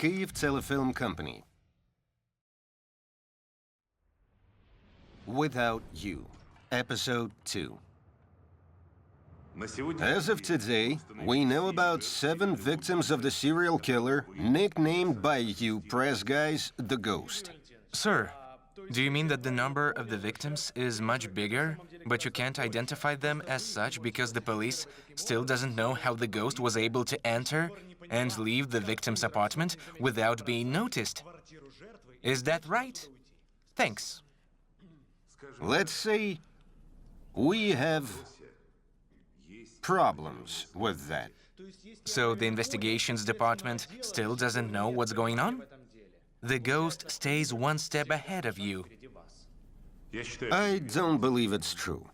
Kyiv Telefilm Company. Without You, Episode 2. As of today, we know about 7 victims of the serial killer, nicknamed by you press guys, the Ghost. Sir, do you mean that the number of the victims is much bigger, but you can't identify them as such because the police still doesn't know how the ghost was able to enter and leave the victim's apartment without being noticed? Is that right? Thanks. Let's say we have problems with that. So the investigations department still doesn't know what's going on? The ghost stays one step ahead of you. I don't believe it's true.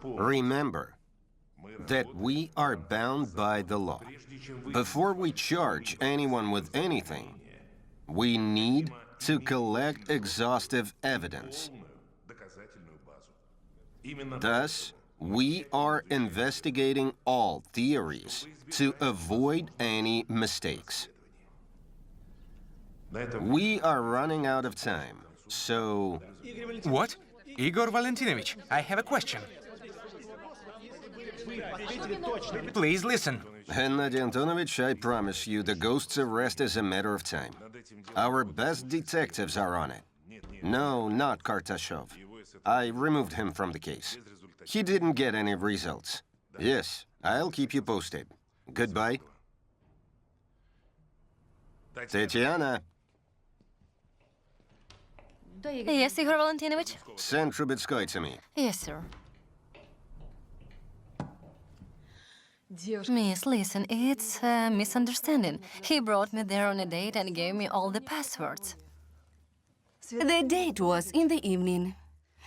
Remember that we are bound by the law. Before we charge anyone with anything, we need to collect exhaustive evidence. Thus, we are investigating all theories to avoid any mistakes. We are running out of time, so... What? Igor Valentinovich, I have a question. Please listen. Gennady Antonovich, I promise you the ghost's arrest is a matter of time. Our best detectives are on it. No, not Kartashov. I removed him from the case. He didn't get any results. Yes, I'll keep you posted. Goodbye. Tatiana. Yes, Igor Valentinovich? Send Trubetskoy to me. Yes, sir. Miss, listen, it's a misunderstanding. He brought me there on a date and gave me all the passwords. The date was in the evening,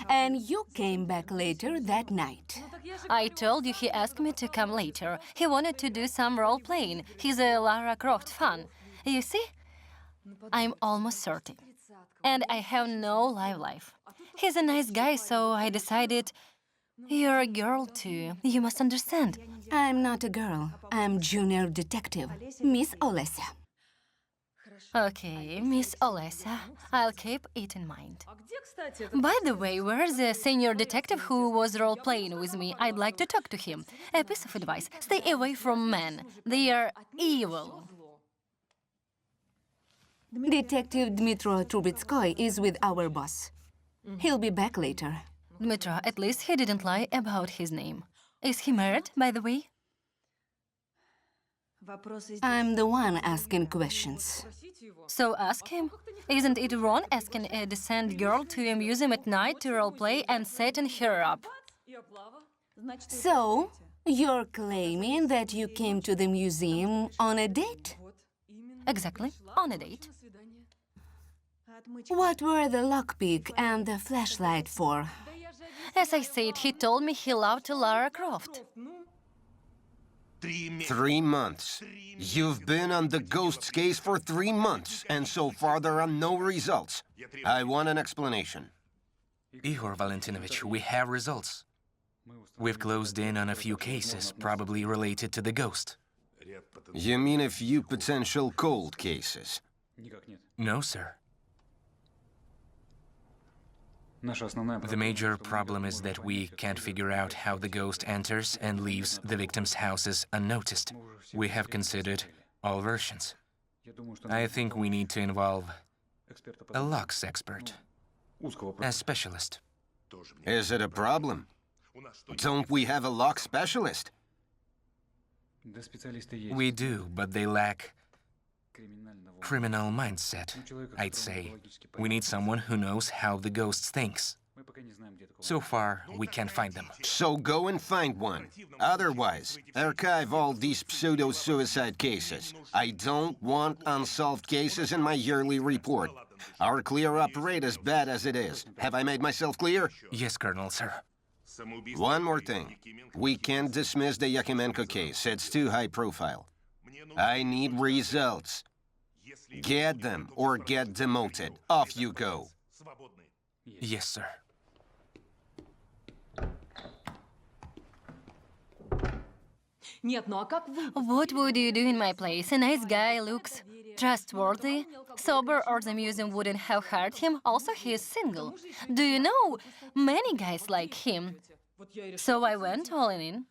and you came back later that night. I told you he asked me to come later. He wanted to do some role-playing. He's a Lara Croft fan. You see? I'm almost 30, and I have no live life. He's a nice guy, so I decided... You're a girl, too. You must understand. I'm not a girl. I'm junior detective, Miss Olesya. Okay, Miss Olesya, I'll keep it in mind. By the way, where's the senior detective who was role-playing with me? I'd like to talk to him. A piece of advice. Stay away from men. They are evil. Detective Dmitro Trubetskoy is with our boss. He'll be back later. Dmitro, at least he didn't lie about his name. Is he married, by the way? I'm the one asking questions. So ask him. Isn't it wrong asking a decent girl to a museum at night to role-play and setting her up? So, you're claiming that you came to the museum on a date? Exactly, on a date. What were the lockpick and the flashlight for? As I said, he told me he loved Lara Croft. 3 months. You've been on the ghost's case for 3 months, and so far there are no results. I want an explanation. Igor Valentinovich, we have results. We've closed in on a few cases, probably related to the ghost. You mean a few potential cold cases? No, sir. The major problem is that we can't figure out how the ghost enters and leaves the victims' houses unnoticed. We have considered all versions. I think we need to involve a locks expert, a specialist. Is it a problem? Don't we have a lock specialist? We do, but they lack criminal mindset, I'd say. We need someone who knows how the ghost thinks. So far, we can't find them. So go and find one. Otherwise, archive all these pseudo-suicide cases. I don't want unsolved cases in my yearly report. Our clear-up rate is bad as it is. Have I made myself clear? Yes, Colonel, sir. One more thing. We can't dismiss the Yakimenko case. It's too high profile. I need results. Get them or get demoted. Off you go. Yes, sir. What would you do in my place? A nice guy looks trustworthy, sober, or the museum wouldn't have hired him. Also, he is single. Do you know many guys like him? So I went all in.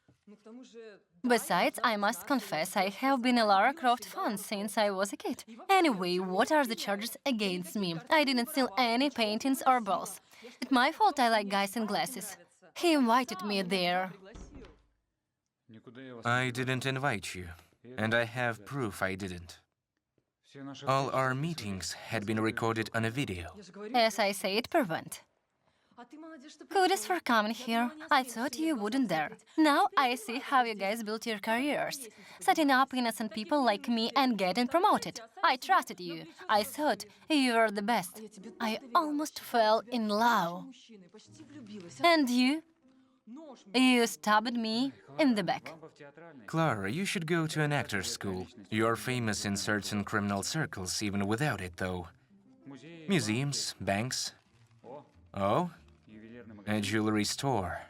Besides, I must confess, I have been a Lara Croft fan since I was a kid. Anyway, what are the charges against me? I didn't steal any paintings or balls. It's my fault I like guys in glasses. He invited me there. I didn't invite you, and I have proof I didn't. All our meetings had been recorded on a video. As I say, it prevent. Kudos for coming here. I thought you wouldn't dare. Now I see how you guys built your careers, setting up innocent people like me and getting promoted. I trusted you. I thought you were the best. I almost fell in love. And you? You stabbed me in the back. Clara, you should go to an actor's school. You're famous in certain criminal circles, even without it, though. Museums, banks. Oh? A jewelry store.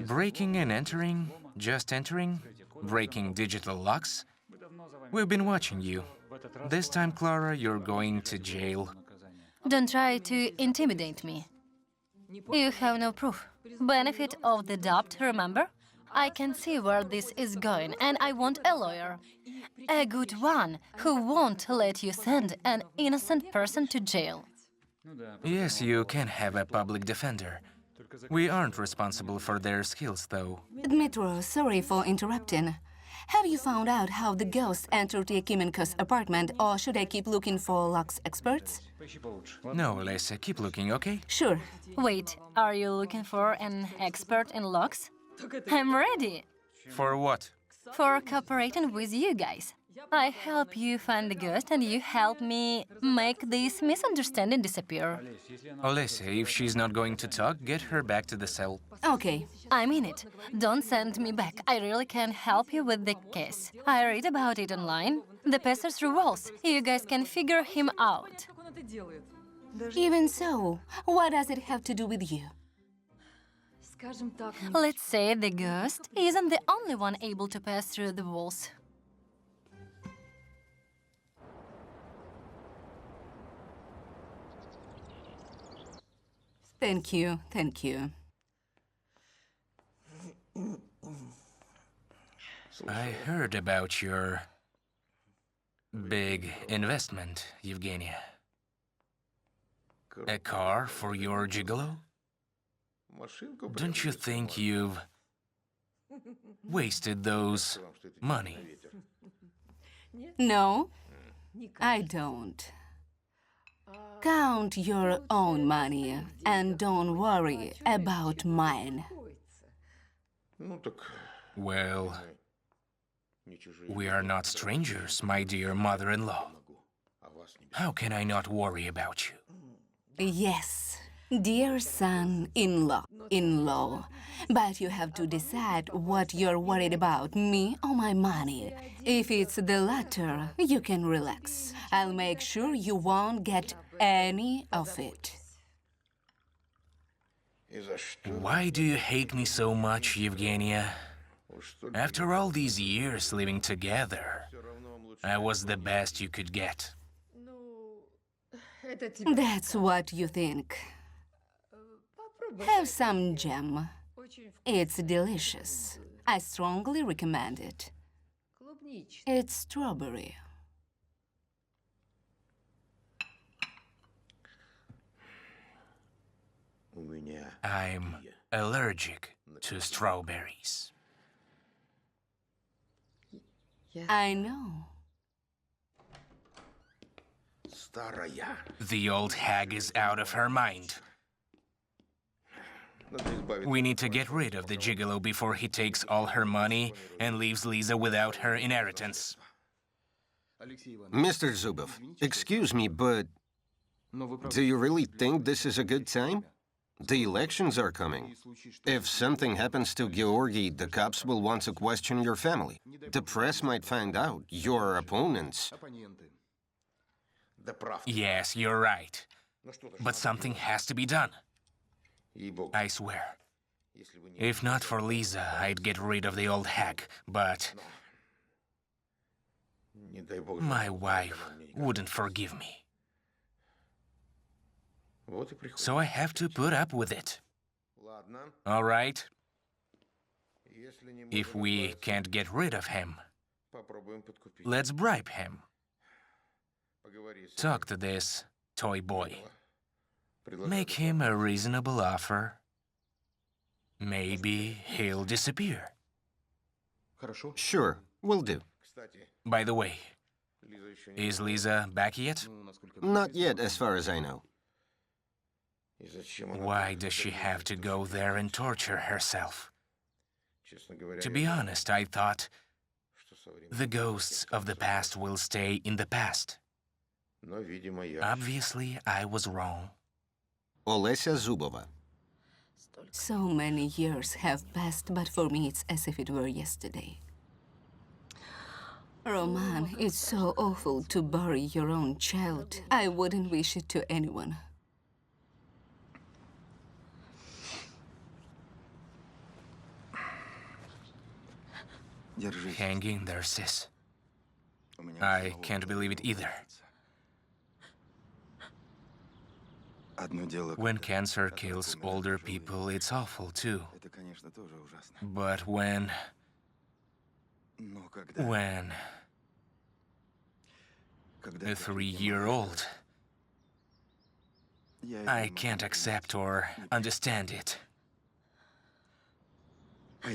Breaking and entering, just entering, breaking digital locks. We've been watching you. This time, Clara, you're going to jail. Don't try to intimidate me. You have no proof. Benefit of the doubt, remember? I can see where this is going, and I want a lawyer. A good one, who won't let you send an innocent person to jail. Yes, you can have a public defender. We aren't responsible for their skills, though. Dmitro, sorry for interrupting. Have you found out how the ghost entered Yakimenko's apartment, or should I keep looking for locks experts? No, Lesa, keep looking, okay? Sure. Wait, are you looking for an expert in locks? I'm ready For what? for cooperating with you guys. I help you find the ghost, and you help me make this misunderstanding disappear. Olesa, if she's not going to talk, get her back to the cell. Okay. I mean it. Don't send me back. I really can help you with the case. I read about it online. The passes through walls. You guys can figure him out. Even so, what does it have to do with you? Let's say the ghost isn't the only one able to pass through the walls. Thank you, thank you. I heard about your big investment, Evgenia. A car for your gigolo? Don't you think you've wasted those money? No, I don't. Count your own money and don't worry about mine. Well, we are not strangers, my dear mother-in-law. How can I not worry about you? Yes, dear son-in-law, but you have to decide what you're worried about, me or my money. If it's the latter, you can relax. I'll make sure you won't get any of it. Why do you hate me so much, Evgenia? After all these years living together, I was the best you could get. That's what you think. Have some jam. It's delicious. I strongly recommend it. It's strawberry. I'm allergic to strawberries. I know. The old hag is out of her mind. We need to get rid of the gigolo before he takes all her money and leaves Lisa without her inheritance. Mr. Zubov, excuse me, but do you really think this is a good time? The elections are coming. If something happens to Georgi, the cops will want to question your family. The press might find out. Your opponents. Yes, you're right. But something has to be done. I swear. If not for Lisa, I'd get rid of the old hag, but... My wife wouldn't forgive me. So I have to put up with it. All right. If we can't get rid of him, let's bribe him. Talk to this toy boy. Make him a reasonable offer. Maybe he'll disappear. Sure, will do. By the way, is Lisa back yet? Not yet, as far as I know. Why does she have to go there and torture herself? To be honest, I thought the ghosts of the past will stay in the past. Obviously, I was wrong. Olesya Zubova. So many years have passed, but for me it's as if it were yesterday. Roman, it's so awful to bury your own child. I wouldn't wish it to anyone. Hang in there, sis. I can't believe it either. When cancer kills older people, it's awful too. But when a 3-year-old, I can't accept or understand it.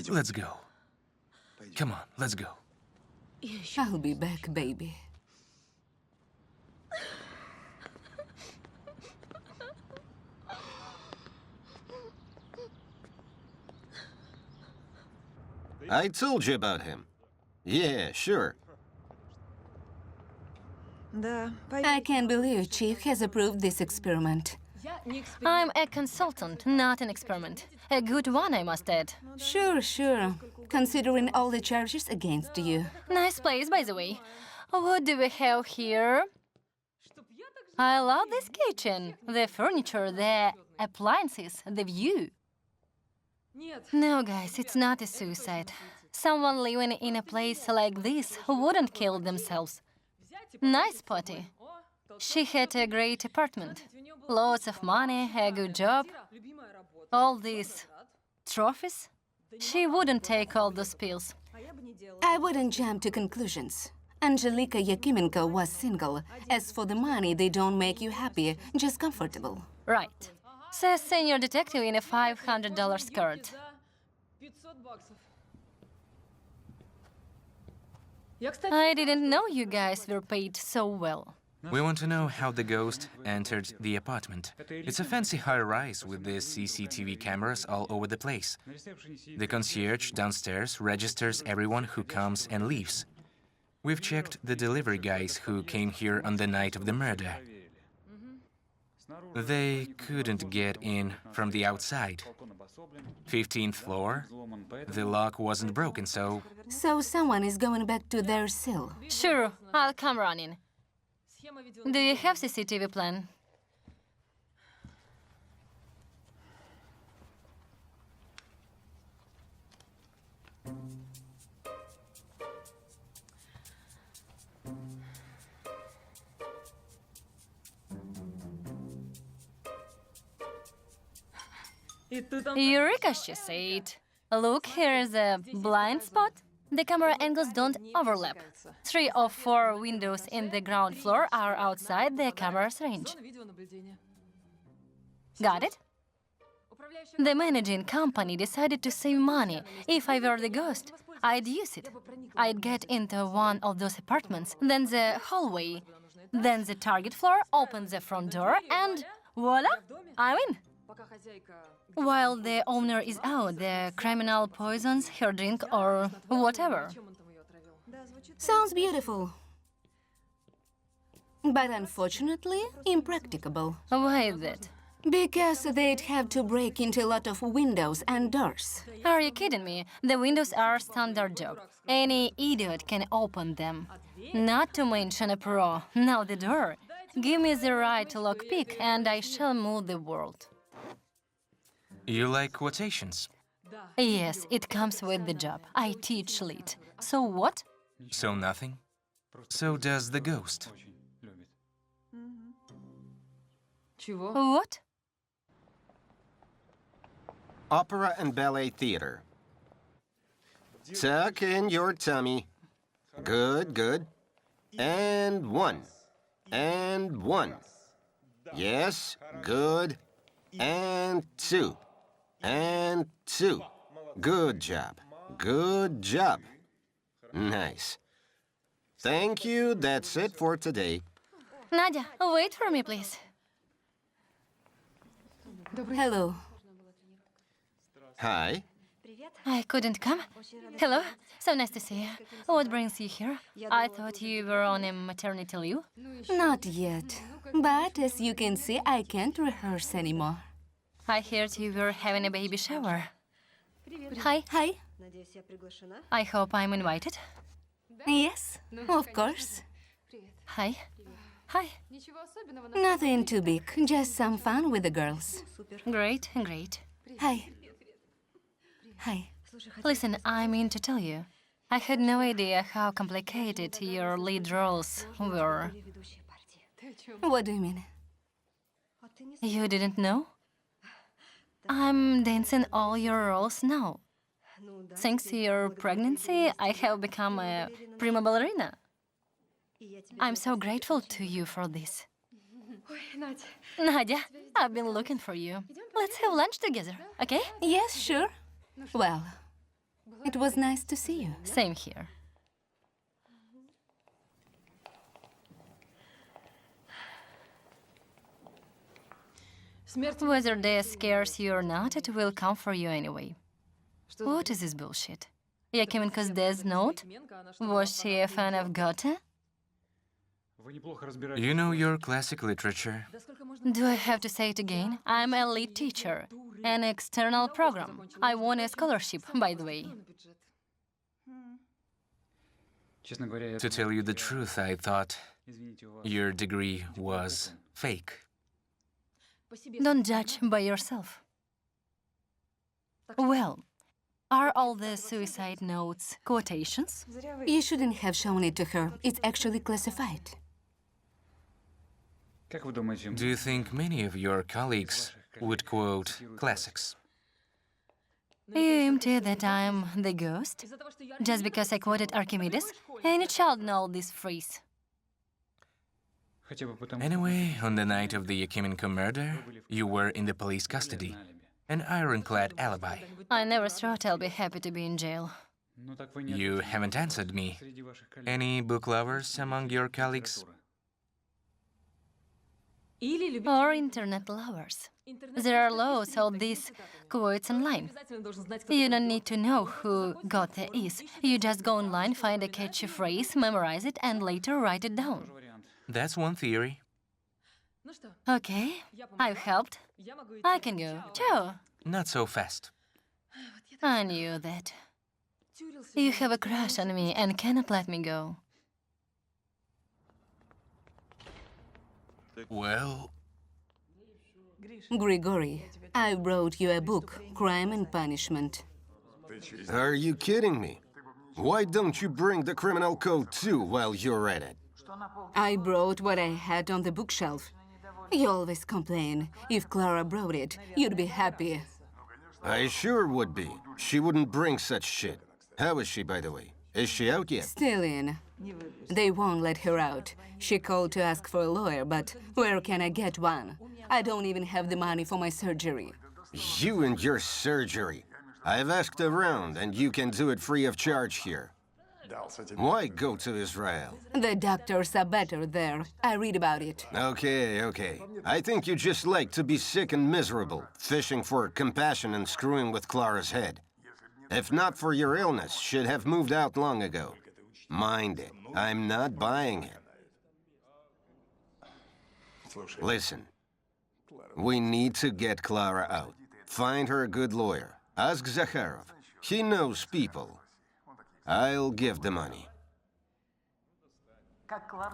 Let's go. Come on, let's go. I'll be back, baby. I told you about him. Yeah, sure. I can't believe Chief has approved this experiment. I'm a consultant, not an experiment. A good one, I must add. Sure. Considering all the charges against you. Nice place, by the way. What do we have here? I love this kitchen. The furniture, the appliances, the view. No, guys, it's not a suicide. Someone living in a place like this wouldn't kill themselves. Nice potty. She had a great apartment. Lots of money, a good job. All these trophies. She wouldn't take all those pills. I wouldn't jump to conclusions. Angelika Yakimenko was single. As for the money, they don't make you happy, just comfortable. Right. Says senior detective in a $500 skirt. I didn't know you guys were paid so well. We want to know how the ghost entered the apartment. It's a fancy high-rise with the CCTV cameras all over the place. The concierge downstairs registers everyone who comes and leaves. We've checked the delivery guys who came here on the night of the murder. They couldn't get in from the outside. 15th floor. The lock wasn't broken, so... So someone is going back to their cell. Sure, I'll come running. Do you have CCTV plan? Eureka, she said. Look, here's a blind spot. The camera angles don't overlap. 3 or 4 windows in the ground floor are outside the camera's range. Got it? The managing company decided to save money. If I were the ghost, I'd use it. I'd get into one of those apartments, then the hallway, then the target floor, open the front door, and voila, I'm in. While the owner is out, the criminal poisons her drink or whatever. Sounds beautiful. But unfortunately, impracticable. Why is that? Because they'd have to break into a lot of windows and doors. Are you kidding me? The windows are standard job. Any idiot can open them. Not to mention a pro. Now the door. Give me the right lockpick and I shall move the world. You like quotations? Yes, it comes with the job. I teach lit. So what? So nothing? So does the ghost. What? Opera and ballet theater. Tuck in your tummy. Good, good. And one. And one. Yes, good. And two. And two. Good job. Good job. Nice. Thank you. That's it for today. Nadia, wait for me, please. Hello. Hi. I couldn't come. Hello, so nice to see you. What brings you here? I thought you were on a maternity leave. Not yet. But as you can see, I can't rehearse anymore. I heard you were having a baby shower. Hi, Hi. I hope I'm invited. Yes, of course. Hi. Hi. Nothing too big, just some fun with the girls. Great, great. Hi. Hi. Listen, I mean to tell you, I had no idea how complicated your lead roles were. What do you mean? You didn't know? I'm dancing all your roles now. Thanks to your pregnancy, I have become a prima ballerina. I'm so grateful to you for this. Nadia, I've been looking for you. Let's have lunch together, okay? Yes, sure. Well, it was nice to see you. Same here. Whether death scares you or not, it will come for you anyway. What is this bullshit? Yakimenko's death note? Was she a fan of Goethe? You know your classic literature. Do I have to say it again? I'm a lead teacher. An external program. I won a scholarship, by the way. To tell you the truth, I thought your degree was fake. Don't judge by yourself. Well, are all the suicide notes quotations? You shouldn't have shown it to her. It's actually classified. Do you think many of your colleagues would quote classics? You imply that I'm the ghost? Just because I quoted Archimedes? Any child knows this phrase. Anyway, on the night of the Yakimenko murder, you were in the police custody. An ironclad alibi. I never thought I'll be happy to be in jail. You haven't answered me. Any book lovers among your colleagues? Or internet lovers. There are loads of these quotes online. You don't need to know who Goethe is. You just go online, find a catchy phrase, memorize it, and later write it down. That's one theory. Okay, I've helped. I can go. Ciao. Not so fast. I knew that. You have a crush on me and cannot let me go. Well, Grigory, I brought you a book, Crime and Punishment. Are you kidding me? Why don't you bring the criminal code too while you're at it? I brought what I had on the bookshelf. You always complain. If Clara brought it, you'd be happy. I sure would be. She wouldn't bring such shit. How is she, by the way? Is she out yet? Still in. They won't let her out. She called to ask for a lawyer, but where can I get one? I don't even have the money for my surgery. You and your surgery. I've asked around, and you can do it free of charge here. Why go to Israel? The doctors are better there. I read about it. Okay. I think you just like to be sick and miserable, fishing for compassion and screwing with Clara's head. If not for your illness, she'd have moved out long ago. Mind it, I'm not buying it. Listen, we need to get Clara out. Find her a good lawyer. Ask Zakharov. He knows people. I'll give the money.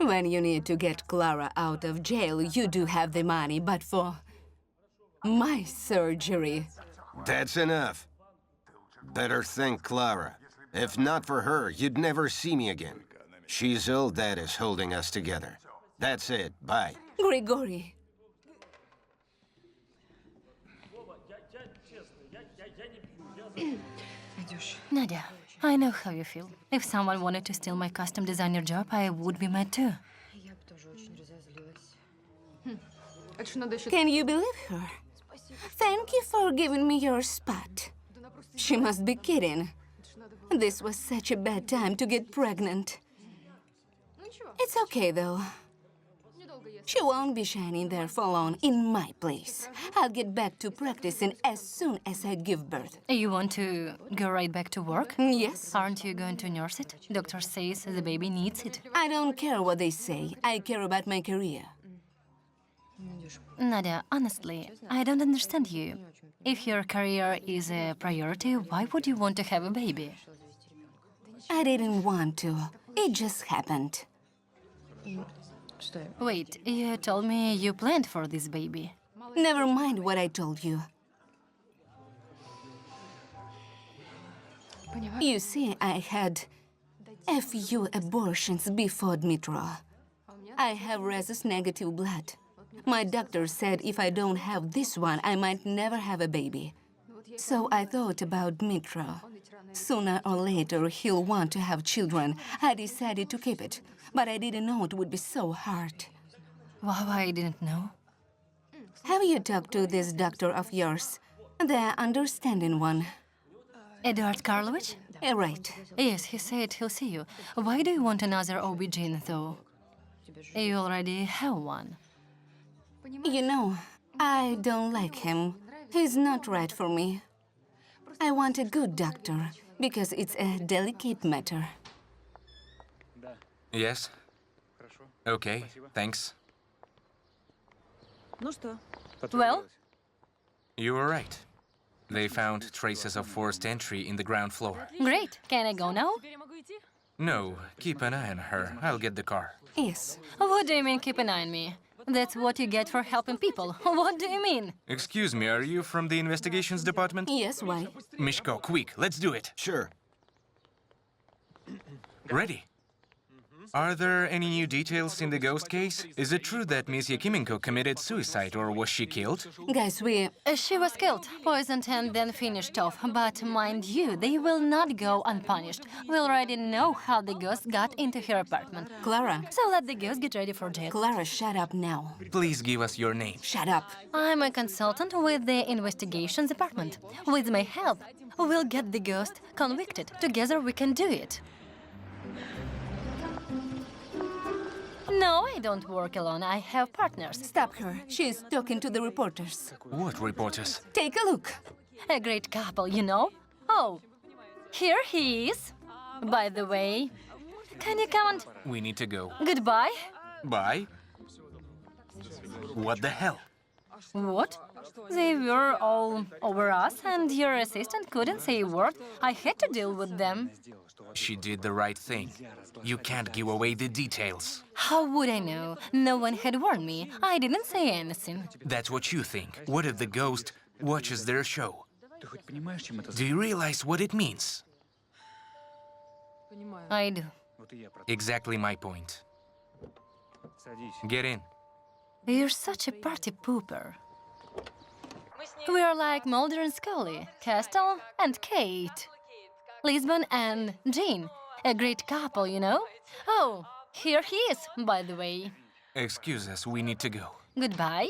When you need to get Clara out of jail, you do have the money, but for my surgery... That's enough. Better thank Clara. If not for her, you'd never see me again. She's all that is holding us together. That's it. Bye. Grigory. Nadia, I know how you feel. If someone wanted to steal my costume designer job, I would be mad too. Can you believe her? Thank you for giving me your spot. She must be kidding. This was such a bad time to get pregnant. It's okay, though. She won't be shining there for long in my place. I'll get back to practicing as soon as I give birth. You want to go right back to work? Yes. Aren't you going to nurse it? Doctor says the baby needs it. I don't care what they say. I care about my career. Nadia, honestly, I don't understand you. If your career is a priority, why would you want to have a baby? I didn't want to. It just happened. Wait, you told me you planned for this baby. Never mind what I told you. You see, I had a few abortions before Dmitro. I have rhesus-negative blood. My doctor said if I don't have this one, I might never have a baby. So I thought about Dmitro. Sooner or later, he'll want to have children. I decided to keep it, but I didn't know it would be so hard. Wow, I didn't know. Have you talked to this doctor of yours? The understanding one. Eduard Karlovich? Right. Yes, he said he'll see you. Why do you want another OB-GYN, though? You already have one. You know, I don't like him. He's not right for me. I want a good doctor, because it's a delicate matter. Yes? Okay, thanks. Well, You were right. They found traces of forced entry in the ground floor. great. Can I go now? No, keep an eye on her. I'll get the car. Yes. What do you mean, keep an eye on me? That's what you get for helping people. What do you mean? Excuse me, are you from the investigations department? Yes, why? Mishko, quick, let's do it. Sure. Ready? Are there any new details in the ghost case? Is it true that Miss Yakimenko committed suicide or was she killed? Guys, She was killed, poisoned, and then finished off. But mind you, they will not go unpunished. We already know how the ghost got into her apartment. Clara. So let the ghost get ready for jail. Clara, shut up now. Please give us your name. Shut up. I'm a consultant with the investigations department. With my help, we'll get the ghost convicted. Together we can do it. No, I don't work alone. I have partners. Stop her. She's talking to the reporters. What reporters? Take a look. A great couple, you know? Oh, here he is. By the way, can you come and... We need to go. Goodbye? Bye? What the hell? What? They were all over us, and your assistant couldn't say a word. I had to deal with them. She did the right thing. You can't give away the details. How would I know? No one had warned me. I didn't say anything. That's what you think. What if the ghost watches their show? Do you realize what it means? I do. Exactly my point. Get in. You're such a party pooper. We're like Mulder and Scully, Castle and Kate. Lisbon and Jean. A great couple, you know? Oh, here he is, by the way. Excuse us, we need to go. Goodbye.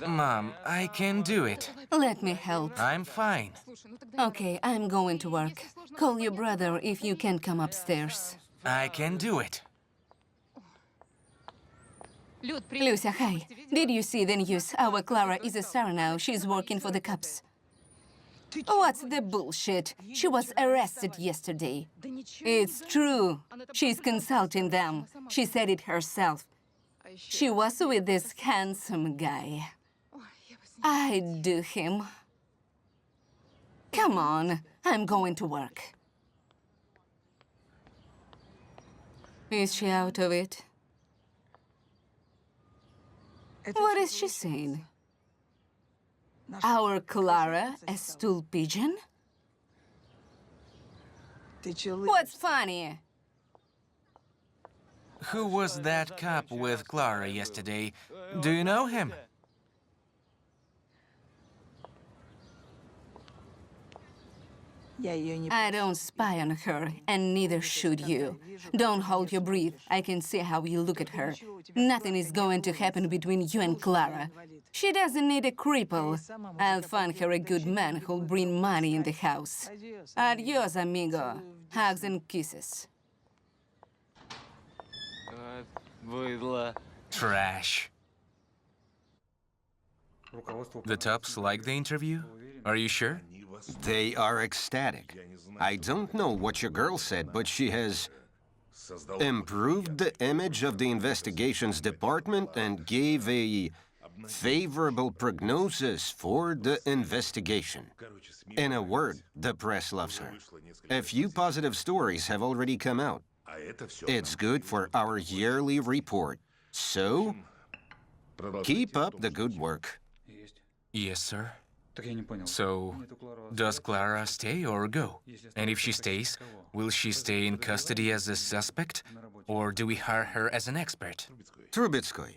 Mom, I can do it. Let me help. I'm fine. Okay, I'm going to work. Call your brother if you can come upstairs. I can do it. Lucia, hi. Did you see the news? Our Clara is a star now. She's working for the cops. What's the bullshit? She was arrested yesterday. It's true. She's consulting them. She said it herself. She was with this handsome guy. I'd do him. Come on, I'm going to work. Is she out of it? What is she saying? Our Clara, a stool pigeon? What's funny? Who was that cop with Clara yesterday? Do you know him? I don't spy on her, and neither should you. Don't hold your breath. I can see how you look at her. Nothing is going to happen between you and Clara. She doesn't need a cripple. I'll find her a good man who'll bring money in the house. Adios, amigo. Hugs and kisses. Trash. The tops like the interview? Are you sure? They are ecstatic. I don't know what your girl said, but she has improved the image of the investigations department and gave a favorable prognosis for the investigation. In a word, the press loves her. A few positive stories have already come out. It's good for our yearly report. So, keep up the good work. Yes, sir. So, does Clara stay or go? And if she stays, will she stay in custody as a suspect? Or do we hire her as an expert? Trubetskoy,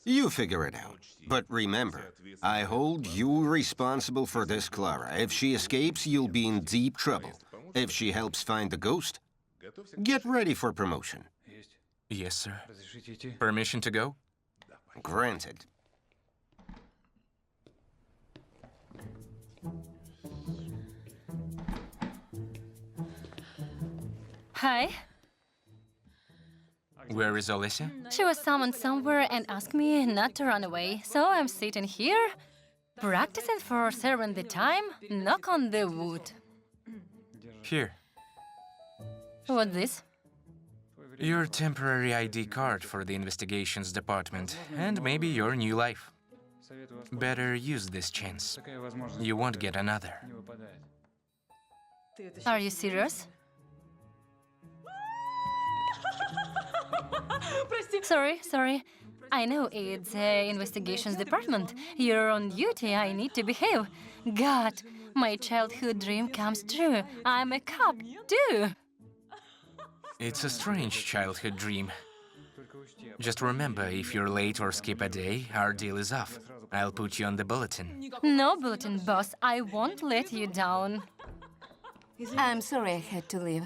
you figure it out. But remember, I hold you responsible for this, Clara. If she escapes, you'll be in deep trouble. If she helps find the ghost, get ready for promotion. Yes, sir. Permission to go? Granted. Hi. Where is Olesya? She was summoned somewhere and asked me not to run away. So I'm sitting here, practicing for serving the time. Knock on the wood. Here. What's this? Your temporary ID card for the investigations department, and maybe your new life. Better use this chance. You won't get another. Are you serious? Sorry. I know it's investigations department. You're on duty. I need to behave. God, my childhood dream comes true. I'm a cop, too. It's a strange childhood dream. Just remember, if you're late or skip a day, our deal is off. I'll put you on the bulletin. No bulletin, boss. I won't let you down. I'm sorry I had to leave.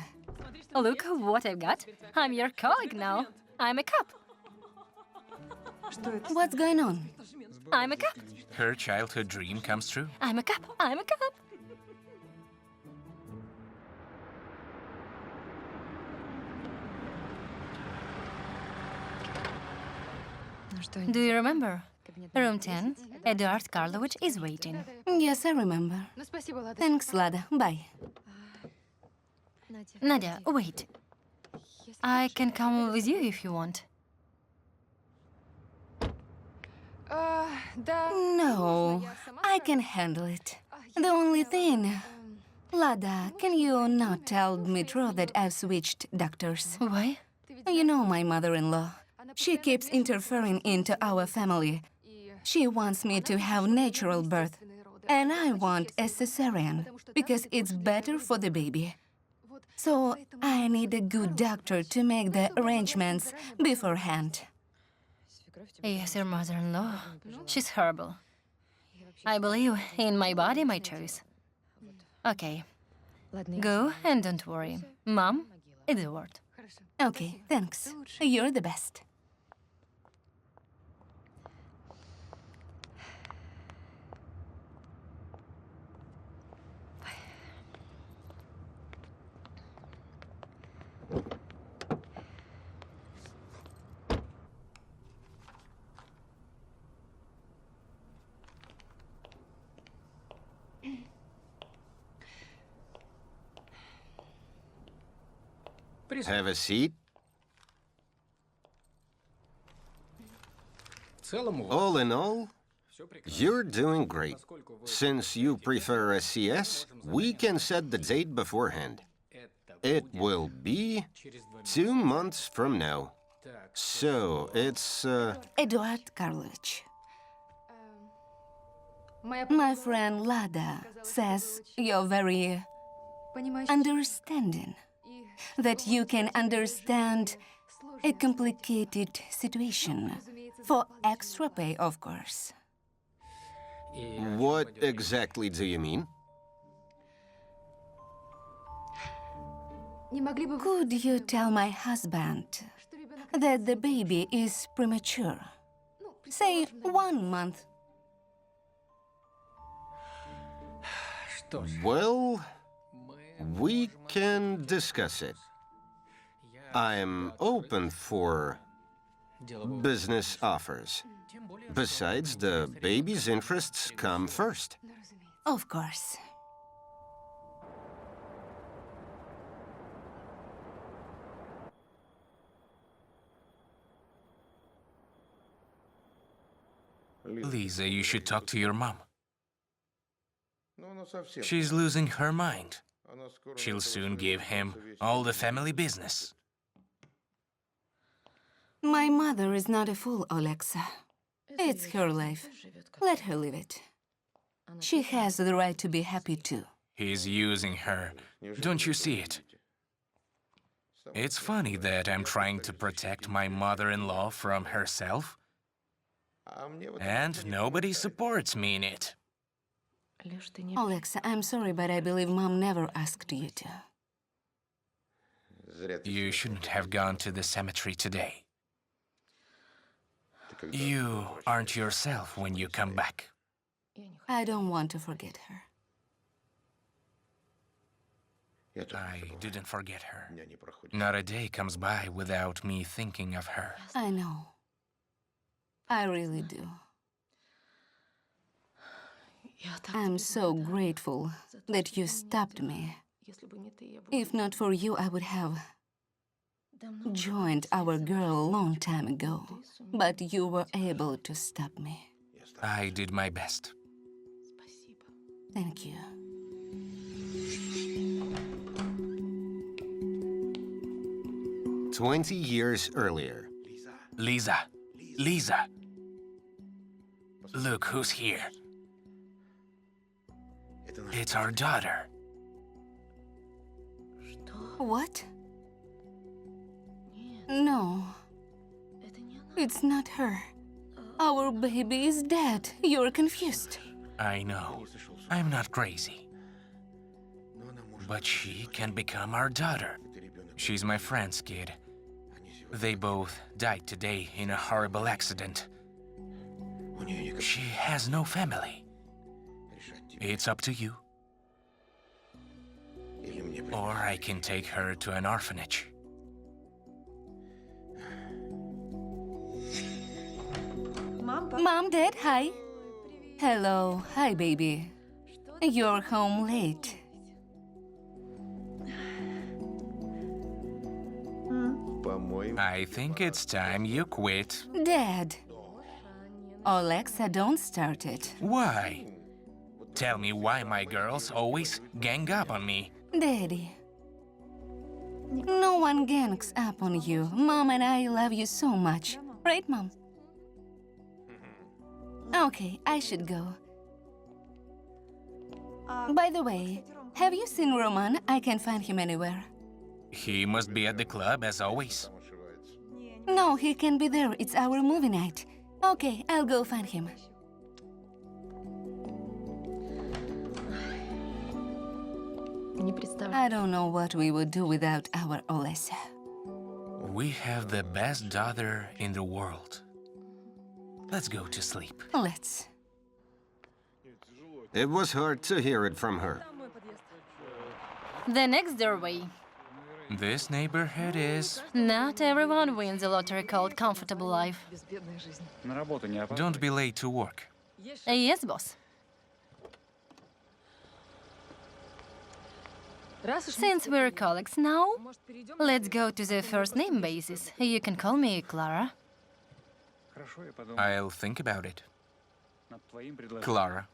Look what I've got. I'm your colleague now. I'm a cop. What's going on? I'm a cop. Her childhood dream comes true. I'm a cop. I'm a cop. Do you remember? Room 10. Eduard Karlovich is waiting. Yes, I remember. Thanks, Lada. Bye. Nadia, wait. I can come with you if you want. No, I can handle it. The only thing... Lada, can you not tell Dmitro that I've switched doctors? Why? You know my mother-in-law. She keeps interfering into our family. She wants me to have natural birth. And I want a cesarean, because it's better for the baby. So I need a good doctor to make the arrangements beforehand. Yes, your mother-in-law. She's horrible. I believe in my body, my choice. Okay. Go and don't worry. Mom, it's a word. Okay, thanks. You're the best. Have a seat. All in all, you're doing great. Since you prefer a CS, we can set the date beforehand. It will be 2 months from now. So, it's, Eduard Karlovich. My friend Lada says you're very Understanding. That you can understand a complicated situation. For extra pay, of course. What exactly do you mean? Could you tell my husband that the baby is premature? Say 1 month. Well, we can discuss it. I'm open for business offers. Besides, the baby's interests come first. Of course. Lisa, you should talk to your mom. She's losing her mind. She'll soon give him all the family business. My mother is not a fool, Alexa. It's her life. Let her live it. She has the right to be happy too. He's using her. Don't you see it? It's funny that I'm trying to protect my mother-in-law from herself, and nobody supports me in it. Alexa, I'm sorry, but I believe Mom never asked you to. You shouldn't have gone to the cemetery today. You aren't yourself when you come back. I don't want to forget her. I didn't forget her. Not a day comes by without me thinking of her. I know. I really do. I'm so grateful that you stopped me. If not for you, I would have joined our girl a long time ago. But you were able to stop me. I did my best. Thank you. "20 years earlier. Lisa! Lisa! Look who's here. It's our daughter. What? No. It's not her. Our baby is dead. You're confused. I know. I'm not crazy. But she can become our daughter. She's my friend's kid. They both died today in a horrible accident. She has no family. It's up to you. Or I can take her to an orphanage. Mom, Dad, hi. Hello. Hi, baby. You're home late. I think it's time you quit. Dad. Alexa, don't start it. Why? Tell me why my girls always gang up on me. Daddy. No one gangs up on you. Mom and I love you so much. Right, Mom? Okay, I should go. By the way, have you seen Roman? I can't find him anywhere. He must be at the club as always. No, he can be there. It's our movie night. Okay, I'll go find him. I don't know what we would do without our Olesa. We have the best daughter in the world. Let's go to sleep. Let's. It was hard to hear it from her. The next doorway. This neighborhood is... Not everyone wins a lottery called Comfortable Life. Don't be late to work. Yes, boss. Since we're colleagues now, let's go to the first name basis. You can call me Clara. I'll think about it. Clara.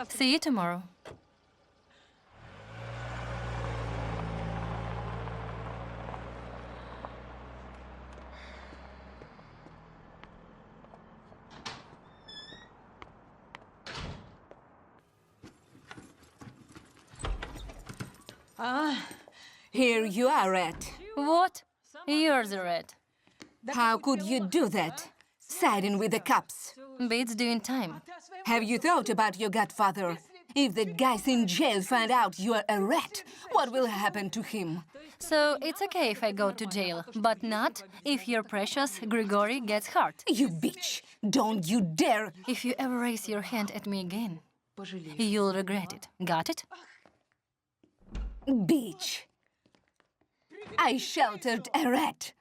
See you tomorrow. Here you are, rat. What? You're the rat. How could you do that? Siding with the cops. Bates doing time. Have you thought about your godfather? If the guys in jail find out you're a rat, what will happen to him? So it's okay if I go to jail, but not if your precious Grigory gets hurt. You bitch! Don't you dare! If you ever raise your hand at me again, you'll regret it. Got it? Bitch! I sheltered a rat.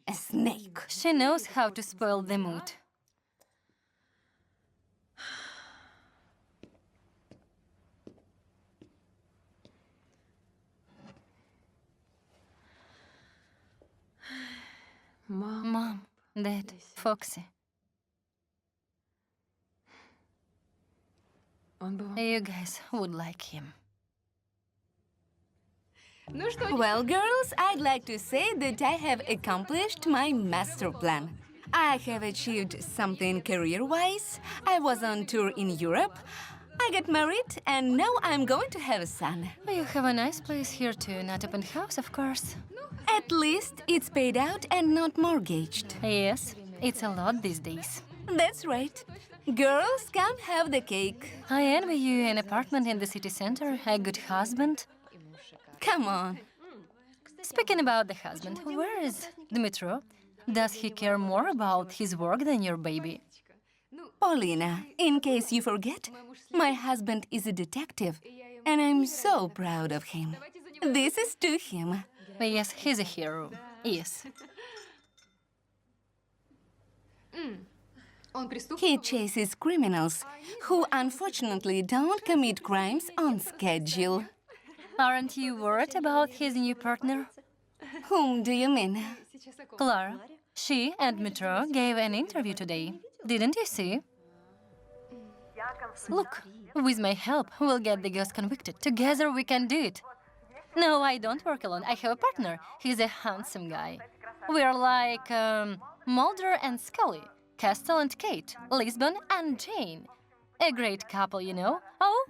A snake. She knows how to spoil the mood. Mom, Dad, Foxy. You guys would like him. Well, girls, I'd like to say that I have accomplished my master plan. I have achieved something career-wise. I was on tour in Europe. I got married, and now I'm going to have a son. You have a nice place here too, not a penthouse, of course. At least it's paid out and not mortgaged. Yes, it's a lot these days. That's right. Girls, come have the cake. I envy you an apartment in the city center, a good husband. Come on. Speaking about the husband, where is Dmitro? Does he care more about his work than your baby? Paulina, in case you forget, my husband is a detective, and I'm so proud of him. This is to him. Yes, he's a hero. Yes. He chases criminals who unfortunately don't commit crimes on schedule. Aren't you worried about his new partner? Whom do you mean? Clara. She and Dmitro gave an interview today. Didn't you see? Look, with my help, we'll get the ghost convicted. Together we can do it. No, I don't work alone. I have a partner. He's a handsome guy. We're like Mulder and Scully, Castle and Kate, Lisbon and Jane. A great couple, you know. Oh,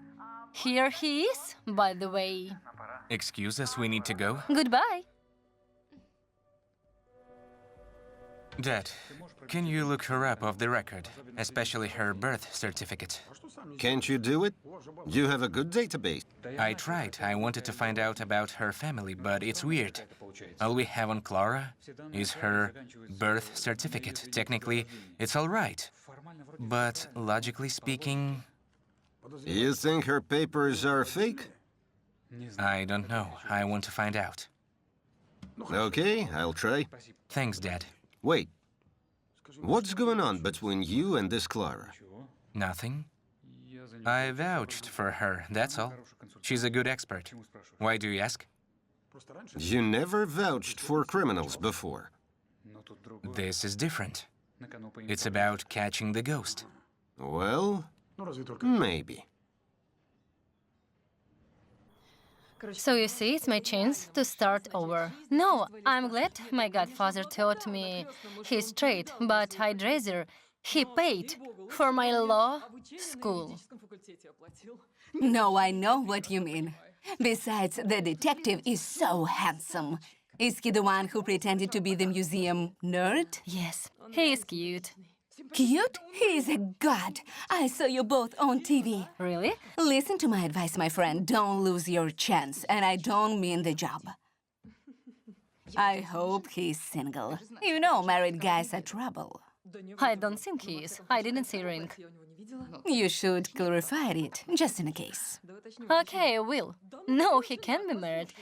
here he is, by the way. Excuse us, we need to go. Goodbye. Dad, can you look her up off the record, especially her birth certificate? Can't you do it? You have a good database. I tried. I wanted to find out about her family, but it's weird. All we have on Clara is her birth certificate. Technically, it's all right. But logically speaking, You think her papers are fake? I don't know. I want to find out. Okay, I'll try. Thanks, Dad. Wait. What's going on between you and this Clara? Nothing. I vouched for her, that's all. She's a good expert. Why do you ask? You never vouched for criminals before. This is different. It's about catching the ghost. Well, maybe. So you see, it's my chance to start over. No, I'm glad my godfather taught me his trade, but I'd rather he paid for my law school. No, I know what you mean. Besides, the detective is so handsome. Is he the one who pretended to be the museum nerd? Yes, he is cute. Cute? He is a god. I saw you both on TV. Really? Listen to my advice, my friend. Don't lose your chance, and I don't mean the job. I hope he's single. You know, married guys are trouble. I don't think he is. I didn't see ring. You should clarify it, just in case. Okay, I will. No, he can be married.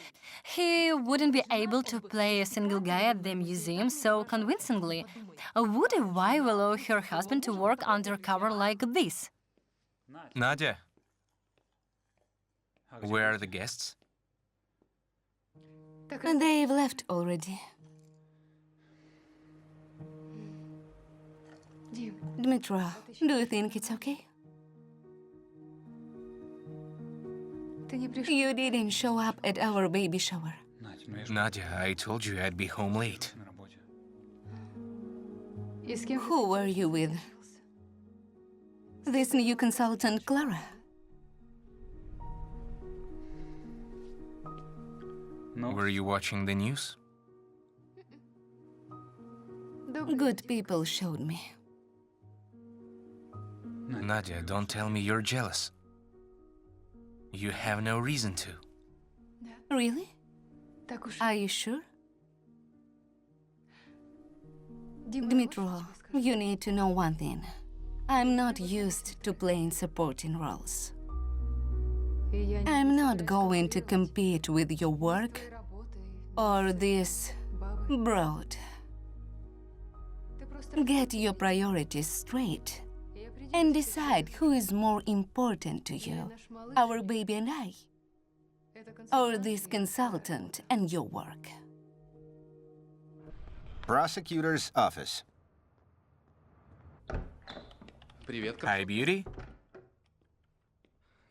He wouldn't be able to play a single guy at the museum so convincingly. Would a wife allow her husband to work undercover like this? Nadia. Where are the guests? They've left already. Dmitro, do you think it's okay? You didn't show up at our baby shower. Nadia, I told you I'd be home late. Who were you with? This new consultant, Clara. Were you watching the news? Good people showed me. Nadia, don't tell me you're jealous. You have no reason to. Really? Are you sure? Dmitro, you need to know one thing. I'm not used to playing supporting roles. I'm not going to compete with your work or this broad. Get your priorities straight and decide who is more important to you, our baby and I, or this consultant and your work. Prosecutor's office. Hi, beauty.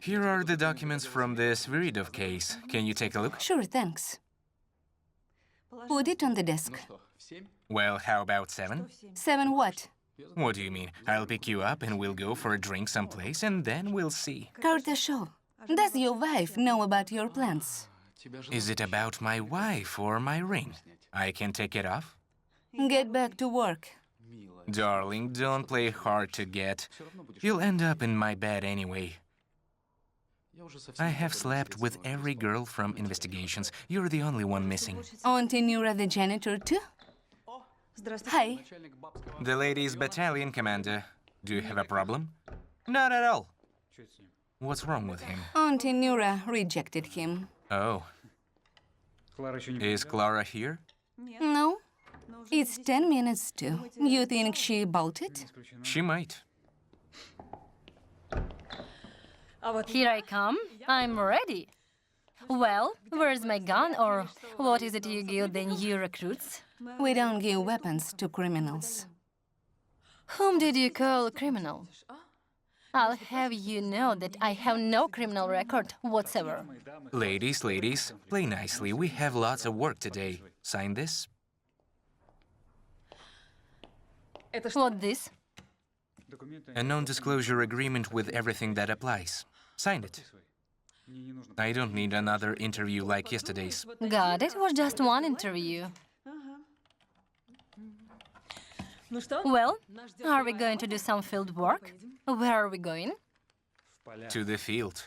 Here are the documents from the Zharinov case. Can you take a look? Sure, thanks. Put it on the desk. Well, how about 7? 7 what? What do you mean? I'll pick you up and we'll go for a drink someplace and then we'll see. Kartashov, does your wife know about your plans? Is it about my wife or my ring? I can take it off? Get back to work. Darling, don't play hard to get. You'll end up in my bed anyway. I have slept with every girl from Investigations. You're the only one missing. Auntie Nura the janitor too? Hi. The ladies' battalion commander. Do you have a problem? Not at all. What's wrong with him? Auntie Nura rejected him. Oh. Is Clara here? No? It's 10 minutes to. You think she bolted? She might. Here I come. I'm ready. Well, where's my gun, or what is it you give the new recruits? We don't give weapons to criminals. Whom did you call criminal? I'll have you know that I have no criminal record whatsoever. Ladies, play nicely. We have lots of work today. Sign this. What this? A non-disclosure agreement with everything that applies. Sign it. I don't need another interview like yesterday's. God, it was just one interview. Well, are we going to do some field work? Where are we going? To the field.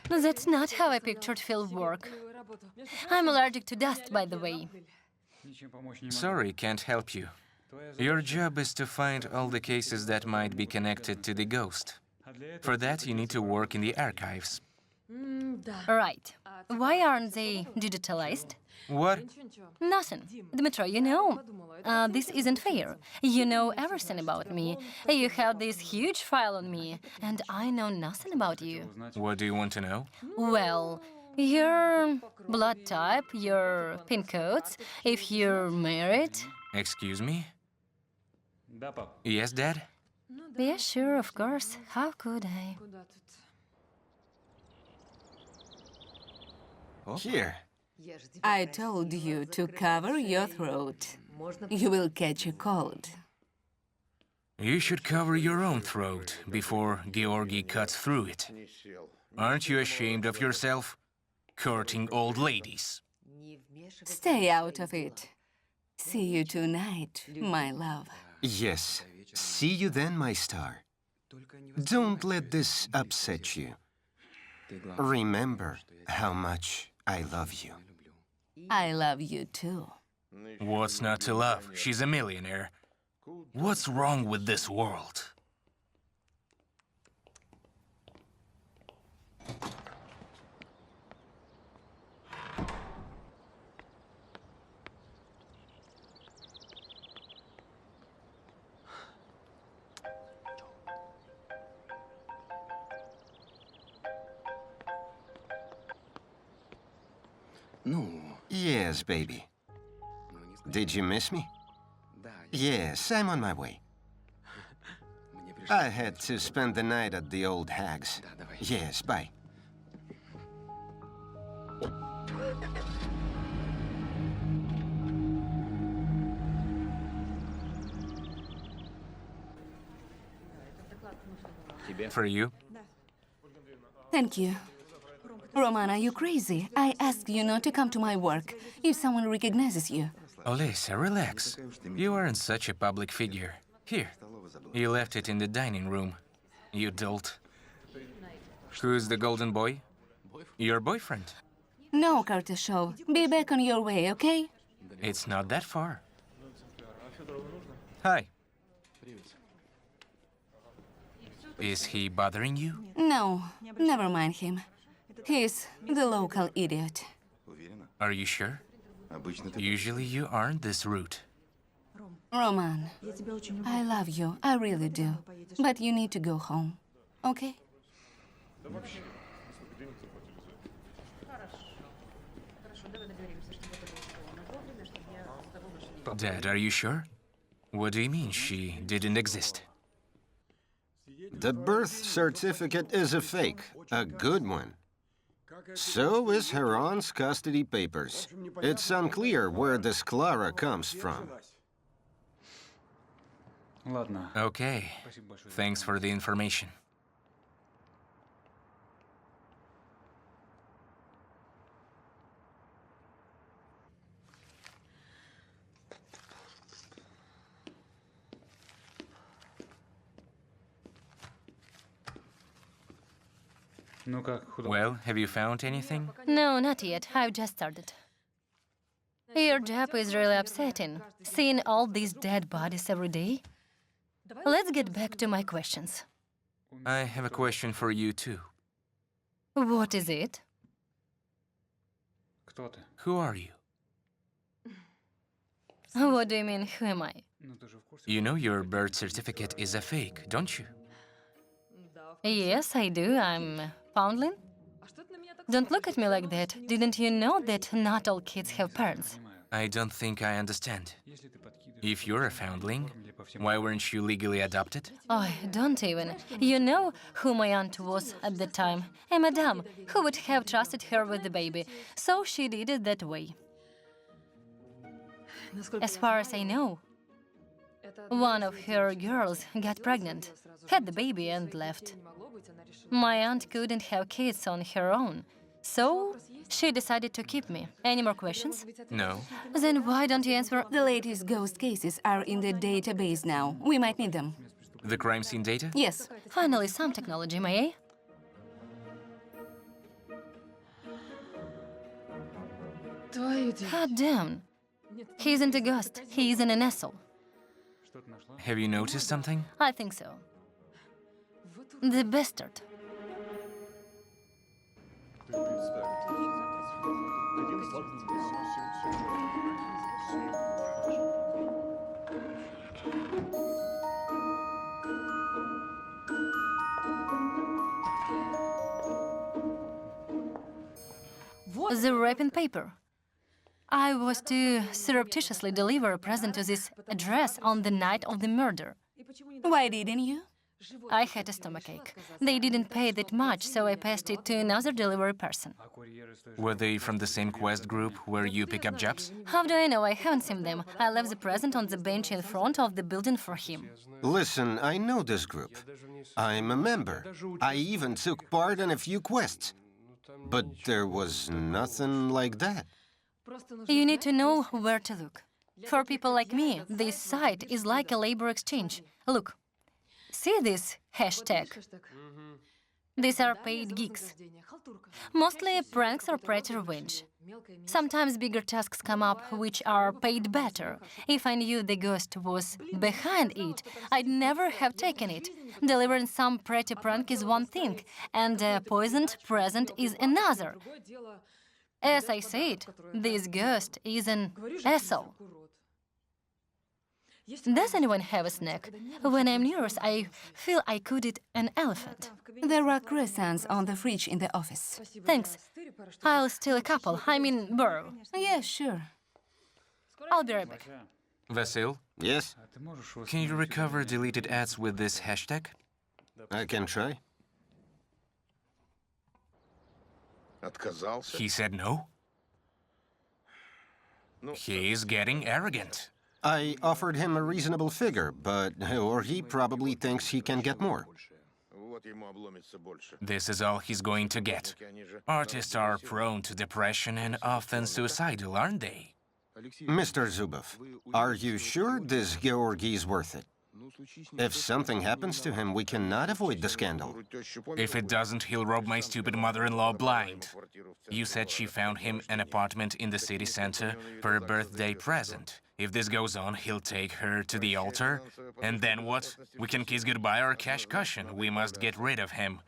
That's not how I pictured field work. I'm allergic to dust, by the way. Sorry, can't help you. Your job is to find all the cases that might be connected to the ghost. For that, you need to work in the archives. Right. Why aren't they digitalized? What? Nothing. Dmitro, you know, this isn't fair. You know everything about me. You have this huge file on me, and I know nothing about you. What do you want to know? Well, your blood type, your pin codes, if you're married. Excuse me? Yes, Dad? Yeah, sure, of course. How could I? Here. I told you to cover your throat. You will catch a cold. You should cover your own throat before Georgi cuts through it. Aren't you ashamed of yourself? Courting old ladies. Stay out of it. See you tonight, my love. Yes. See you then, my star. Don't let this upset you. Remember how much I love you. I love you too. What's not to love? She's a millionaire. What's wrong with this world? Yes, baby. Did you miss me? Yes, I'm on my way. I had to spend the night at the old hag's. Yes, bye. For you? Thank you. Roman, are you crazy? I asked you not to come to my work if someone recognizes you. Olesa, relax. You aren't such a public figure. Here, you left it in the dining room, you dolt. Who's the golden boy? Your boyfriend? No, Kartashov. Be back on your way, okay? It's not that far. Hi. Is he bothering you? No, never mind him. He's the local idiot. Are you sure? Usually you aren't this rude. Roman, I love you, I really do. But you need to go home, okay? Dad, are you sure? What do you mean she didn't exist? The birth certificate is a fake, a good one. So is Heron's custody papers. It's unclear where this Clara comes from. Okay. Thanks for the information. Well, have you found anything? No, not yet. I've just started. Your job is really upsetting, seeing all these dead bodies every day. Let's get back to my questions. I have a question for you, too. What is it? Who are you? What do you mean, who am I? You know your birth certificate is a fake, don't you? Yes, I do. I'm foundling. Don't look at me like that. Didn't you know that not all kids have parents? I don't think I understand. If you're a foundling, why weren't you legally adopted? Oh, don't even. You know who my aunt was at the time. A madame who would have trusted her with the baby. So she did it that way. As far as I know, one of her girls got pregnant, had the baby and left. My aunt couldn't have kids on her own, so she decided to keep me. Any more questions? No. Then why don't you answer? The latest ghost cases are in the database now. We might need them. The crime scene data? Yes. Finally, some technology, may I? God damn. He isn't a ghost, he isn't an asshole. Have you noticed something? I think so. The bastard. The wrapping paper. I was to surreptitiously deliver a present to this address on the night of the murder. Why didn't you? I had a stomachache. They didn't pay that much, so I passed it to another delivery person. Were they from the same quest group where you pick up jobs? How do I know? I haven't seen them. I left the present on the bench in front of the building for him. Listen, I know this group. I'm a member. I even took part in a few quests. But there was nothing like that. You need to know where to look. For people like me, this site is like a labor exchange. Look, see this hashtag? These are paid gigs. Mostly pranks or pretty revenge. Sometimes bigger tasks come up which are paid better. If I knew the ghost was behind it, I'd never have taken it. Delivering some pretty prank is one thing, and a poisoned present is another. As I said, this ghost is an asshole. Does anyone have a snack? When I'm nervous, I feel I could eat an elephant. There are croissants on the fridge in the office. Thanks. I'll steal a couple. I mean, borrow. Yeah, sure. I'll be right back. Vasil, Yes, can you recover deleted ads with this hashtag? I can try. Отказался? He said no? He is getting arrogant. I offered him a reasonable figure, but or he probably thinks he can get more. This is all he's going to get. Artists are prone to depression and often suicidal, aren't they? Mr. Zubov, are you sure this Georgy is worth it? If something happens to him, we cannot avoid the scandal. If it doesn't, he'll rob my stupid mother-in-law blind. You said she found him an apartment in the city center for a birthday present. If this goes on, he'll take her to the altar. And then what? We can kiss goodbye or cash cushion. We must get rid of him.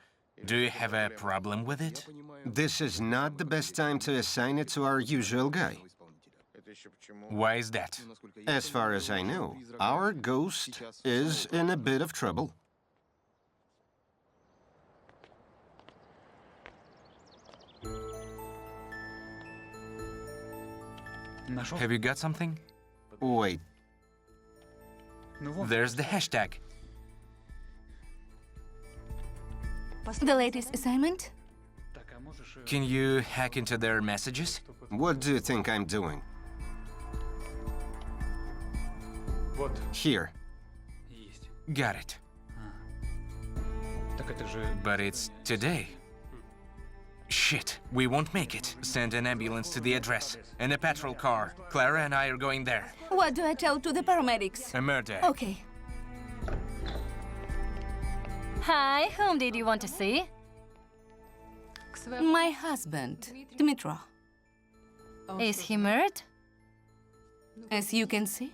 Do you have a problem with it? This is not the best time to assign it to our usual guy. Why is that? As far as I know, our ghost is in a bit of trouble. Have you got something? Wait, There's the hashtag. The latest assignment? Can you hack into their messages? what do you think I'm doing? Here. Got it. But it's today. Shit, we won't make it. Send an ambulance to the address. And a patrol car. Clara and I are going there. What do I tell to the paramedics? A murder. Okay. Hi, whom did you want to see? My husband, Dmitro. Is he married? As you can see,